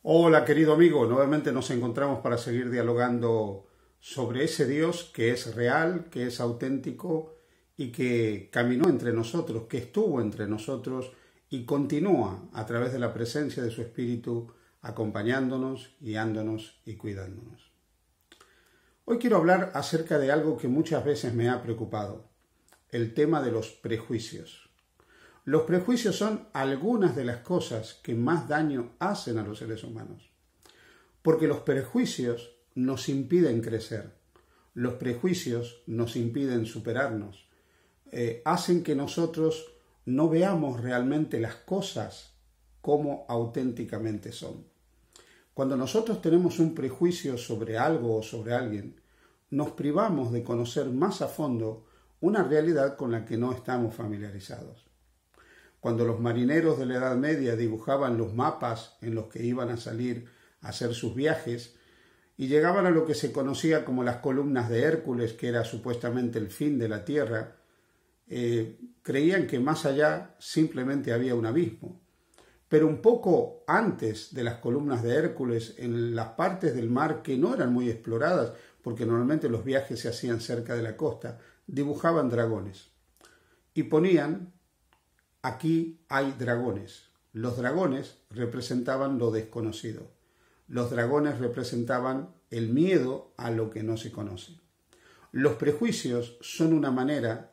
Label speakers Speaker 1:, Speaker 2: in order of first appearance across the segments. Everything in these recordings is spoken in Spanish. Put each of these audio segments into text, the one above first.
Speaker 1: Hola querido amigo, nuevamente nos encontramos para seguir dialogando sobre ese Dios que es real, que es auténtico y que caminó entre nosotros, que estuvo entre nosotros y continúa a través de la presencia de su Espíritu acompañándonos, guiándonos y cuidándonos. Hoy quiero hablar acerca de algo que muchas veces me ha preocupado, el tema de los prejuicios. Los prejuicios son algunas de las cosas que más daño hacen a los seres humanos, porque los prejuicios nos impiden crecer, los prejuicios nos impiden superarnos, hacen que nosotros no veamos realmente las cosas como auténticamente son. Cuando nosotros tenemos un prejuicio sobre algo o sobre alguien, nos privamos de conocer más a fondo una realidad con la que no estamos familiarizados. Cuando los marineros de la Edad Media dibujaban los mapas en los que iban a salir a hacer sus viajes y llegaban a lo que se conocía como las columnas de Hércules, que era supuestamente el fin de la Tierra, creían que más allá simplemente había un abismo. Pero un poco antes de las columnas de Hércules, en las partes del mar que no eran muy exploradas, porque normalmente los viajes se hacían cerca de la costa, dibujaban dragones y ponían: aquí hay dragones. Los dragones representaban lo desconocido. Los dragones representaban el miedo a lo que no se conoce. Los prejuicios son una manera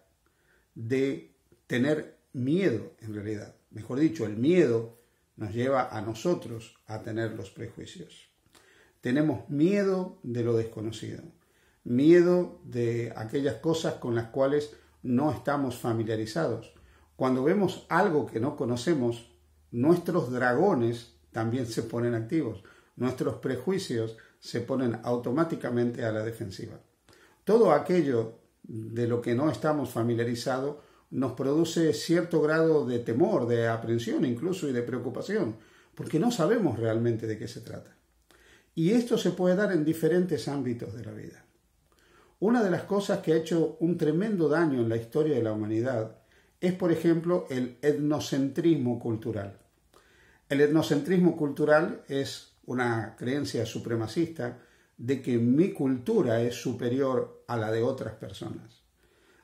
Speaker 1: de tener miedo, en realidad. Mejor dicho, el miedo nos lleva a nosotros a tener los prejuicios. Tenemos miedo de lo desconocido, miedo de aquellas cosas con las cuales no estamos familiarizados. Cuando vemos algo que no conocemos, nuestros dragones también se ponen activos. Nuestros prejuicios se ponen automáticamente a la defensiva. Todo aquello de lo que no estamos familiarizados nos produce cierto grado de temor, de aprensión incluso y de preocupación, porque no sabemos realmente de qué se trata. Y esto se puede dar en diferentes ámbitos de la vida. Una de las cosas que ha hecho un tremendo daño en la historia de la humanidad es, por ejemplo, el etnocentrismo cultural. El etnocentrismo cultural es una creencia supremacista de que mi cultura es superior a la de otras personas.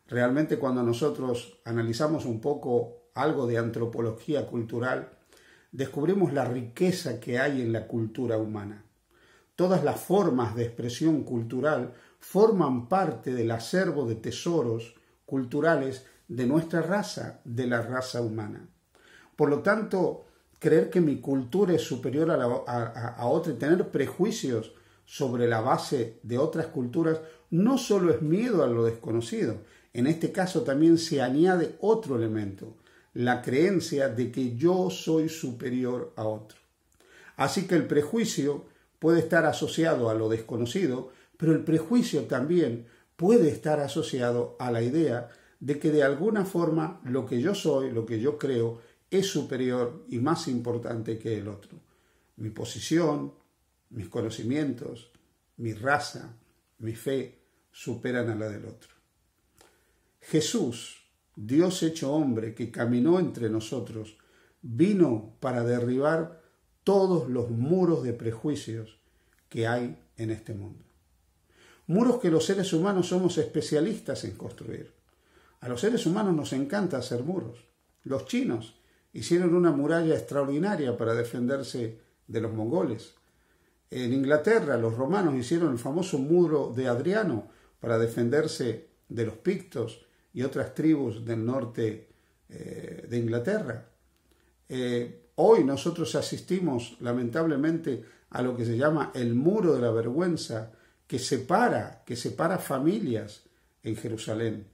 Speaker 1: Realmente, cuando nosotros analizamos un poco algo de antropología cultural, descubrimos la riqueza que hay en la cultura humana. Todas las formas de expresión cultural forman parte del acervo de tesoros culturales de nuestra raza, de la raza humana. Por lo tanto, creer que mi cultura es superior a otra y tener prejuicios sobre la base de otras culturas no solo es miedo a lo desconocido. En este caso también se añade otro elemento, la creencia de que yo soy superior a otro. Así que el prejuicio puede estar asociado a lo desconocido, pero el prejuicio también puede estar asociado a la idea de que de alguna forma lo que yo soy, lo que yo creo, es superior y más importante que el otro. Mi posición, mis conocimientos, mi raza, mi fe superan a la del otro. Jesús, Dios hecho hombre que caminó entre nosotros, vino para derribar todos los muros de prejuicios que hay en este mundo. Muros que los seres humanos somos especialistas en construir. A los seres humanos nos encanta hacer muros. Los chinos hicieron una muralla extraordinaria para defenderse de los mongoles. En Inglaterra, los romanos hicieron el famoso muro de Adriano para defenderse de los pictos y otras tribus del norte de Inglaterra. Hoy nosotros asistimos lamentablemente a lo que se llama el muro de la vergüenza, que separa familias en Jerusalén,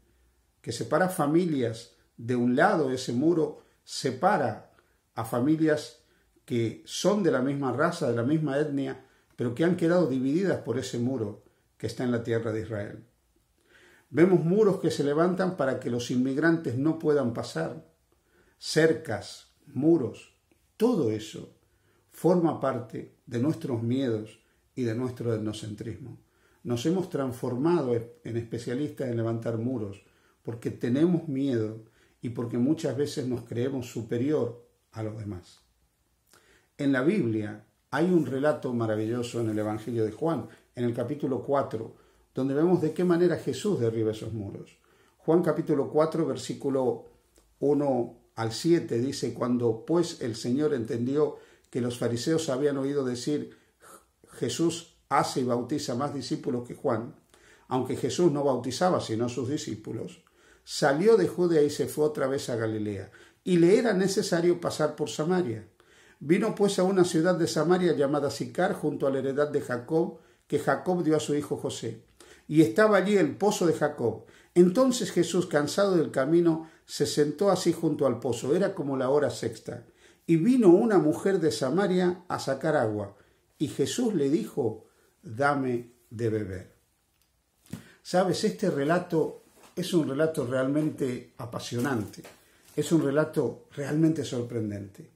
Speaker 1: que separa familias. De un lado, ese muro separa a familias que son de la misma raza, de la misma etnia, pero que han quedado divididas por ese muro que está en la tierra de Israel. Vemos muros que se levantan para que los inmigrantes no puedan pasar, cercas, muros, todo eso forma parte de nuestros miedos y de nuestro etnocentrismo. Nos hemos transformado en especialistas en levantar muros porque tenemos miedo y porque muchas veces nos creemos superior a los demás. En la Biblia Hay un relato maravilloso en el Evangelio de Juan, en el capítulo 4, donde vemos de qué manera Jesús derriba esos muros. Juan capítulo 4, versículo 1 al 7 dice: cuando pues el Señor entendió que los fariseos habían oído decir: Jesús hace y bautiza más discípulos que Juan, aunque Jesús no bautizaba sino a sus discípulos, salió de Judea y se fue otra vez a Galilea, y le era necesario pasar por Samaria. Vino pues a una ciudad de Samaria llamada Sicar, junto a la heredad de Jacob, que Jacob dio a su hijo José. Y estaba allí el pozo de Jacob. Entonces Jesús, cansado del camino, se sentó así junto al pozo. Era como la hora sexta. Y vino una mujer de Samaria a sacar agua. Y Jesús le dijo: dame de beber. Sabes, este relato es un relato realmente apasionante. Es un relato realmente sorprendente.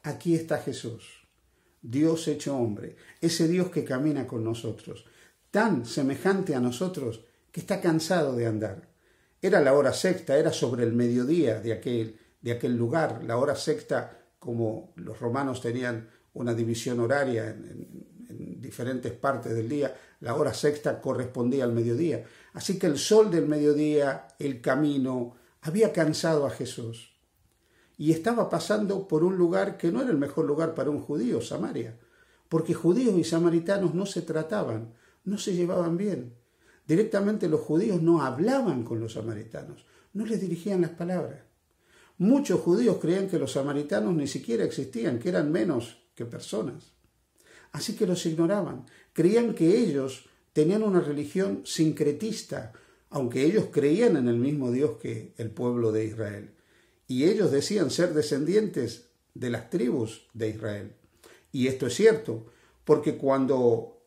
Speaker 1: Aquí está Jesús, Dios hecho hombre, ese Dios que camina con nosotros, tan semejante a nosotros que está cansado de andar. Era la hora sexta, era sobre el mediodía de aquel lugar. La hora sexta, como los romanos tenían una división horaria en diferentes partes del día, la hora sexta correspondía al mediodía. Así que el sol del mediodía, el camino, había cansado a Jesús. Y estaba pasando por un lugar que no era el mejor lugar para un judío, Samaria, porque judíos y samaritanos no se trataban, no se llevaban bien. Directamente los judíos no hablaban con los samaritanos, no les dirigían las palabras. Muchos judíos creían que los samaritanos ni siquiera existían, que eran menos que personas. Así que los ignoraban. Creían que ellos tenían una religión sincretista, aunque ellos creían en el mismo Dios que el pueblo de Israel. Y ellos decían ser descendientes de las tribus de Israel. Y esto es cierto, porque cuando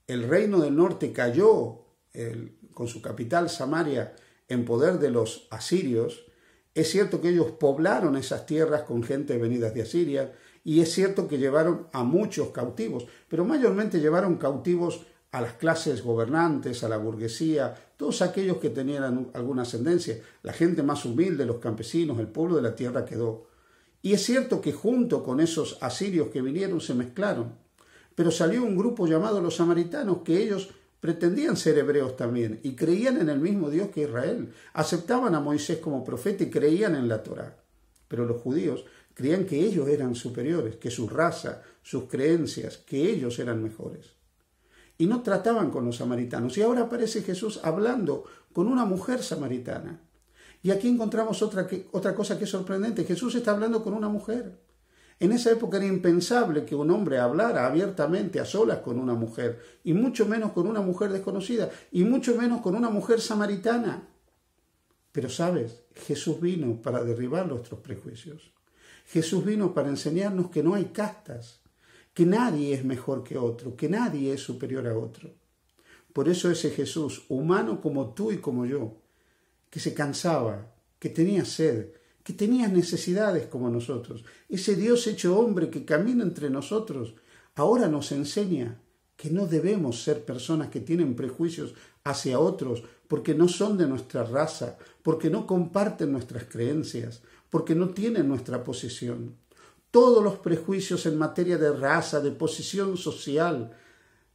Speaker 1: el reino del norte cayó con su capital Samaria en poder de los asirios, es cierto que ellos poblaron esas tierras con gente venida de Asiria, y es cierto que llevaron a muchos cautivos, pero mayormente llevaron cautivos a las clases gobernantes, a la burguesía, todos aquellos que tenían alguna ascendencia. La gente más humilde, los campesinos, el pueblo de la tierra quedó. Y es cierto que junto con esos asirios que vinieron se mezclaron, pero salió un grupo llamado los samaritanos, que ellos pretendían ser hebreos también y creían en el mismo Dios que Israel, aceptaban a Moisés como profeta y creían en la Torá. Pero los judíos creían que ellos eran superiores, que su raza, sus creencias, que ellos eran mejores. Y no trataban con los samaritanos. Y ahora aparece Jesús hablando con una mujer samaritana. Y aquí encontramos otra cosa que es sorprendente. Jesús está hablando con una mujer. En esa época era impensable que un hombre hablara abiertamente a solas con una mujer, y mucho menos con una mujer desconocida, y mucho menos con una mujer samaritana. Pero sabes, Jesús vino para derribar nuestros prejuicios. Jesús vino para enseñarnos que no hay castas, que nadie es mejor que otro, que nadie es superior a otro. Por eso ese Jesús, humano como tú y como yo, que se cansaba, que tenía sed, que tenía necesidades como nosotros, ese Dios hecho hombre que camina entre nosotros, ahora nos enseña que no debemos ser personas que tienen prejuicios hacia otros porque no son de nuestra raza, porque no comparten nuestras creencias, porque no tienen nuestra posición. Todos los prejuicios en materia de raza, de posición social,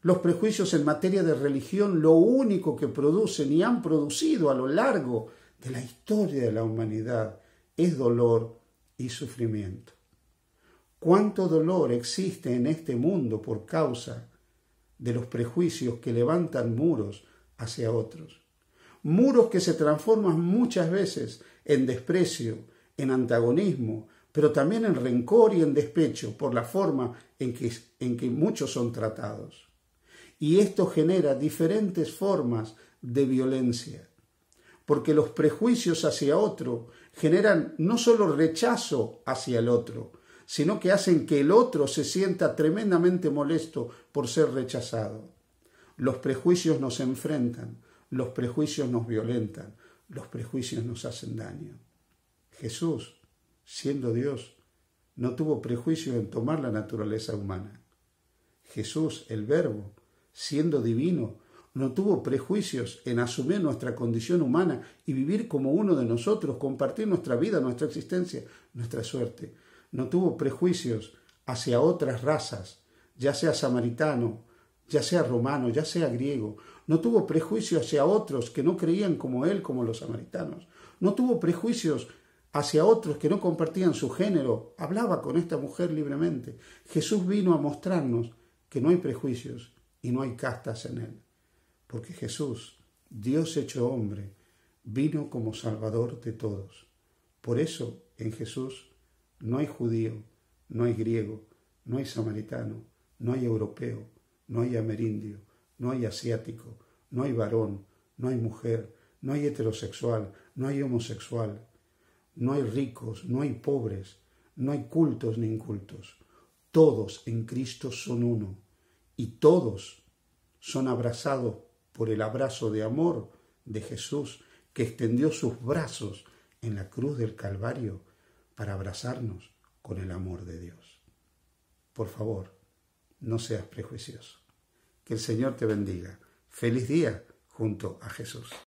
Speaker 1: los prejuicios en materia de religión, lo único que producen y han producido a lo largo de la historia de la humanidad es dolor y sufrimiento. ¿Cuánto dolor existe en este mundo por causa de los prejuicios que levantan muros hacia otros? Muros que se transforman muchas veces en desprecio, en antagonismo, pero también en rencor y en despecho por la forma en que muchos son tratados. Y esto genera diferentes formas de violencia, porque los prejuicios hacia otro generan no solo rechazo hacia el otro, sino que hacen que el otro se sienta tremendamente molesto por ser rechazado. Los prejuicios nos enfrentan, los prejuicios nos violentan, los prejuicios nos hacen daño. Jesús, siendo Dios, no tuvo prejuicios en tomar la naturaleza humana. Jesús, el Verbo, siendo divino, no tuvo prejuicios en asumir nuestra condición humana y vivir como uno de nosotros, compartir nuestra vida, nuestra existencia, nuestra suerte. No tuvo prejuicios hacia otras razas, ya sea samaritano, ya sea romano, ya sea griego. No tuvo prejuicio hacia otros que no creían como él, como los samaritanos. No tuvo prejuicios hacia otros que no compartían su género. Hablaba con esta mujer libremente. Jesús vino a mostrarnos que no hay prejuicios y no hay castas en él. Porque Jesús, Dios hecho hombre, vino como Salvador de todos. Por eso en Jesús no hay judío, no hay griego, no hay samaritano, no hay europeo, no hay amerindio, no hay asiático, no hay varón, no hay mujer, no hay heterosexual, no hay homosexual, no hay ricos, no hay pobres, no hay cultos ni incultos. Todos en Cristo son uno y todos son abrazados por el abrazo de amor de Jesús, que extendió sus brazos en la cruz del Calvario para abrazarnos con el amor de Dios. Por favor, no seas prejuicioso. Que el Señor te bendiga. Feliz día junto a Jesús.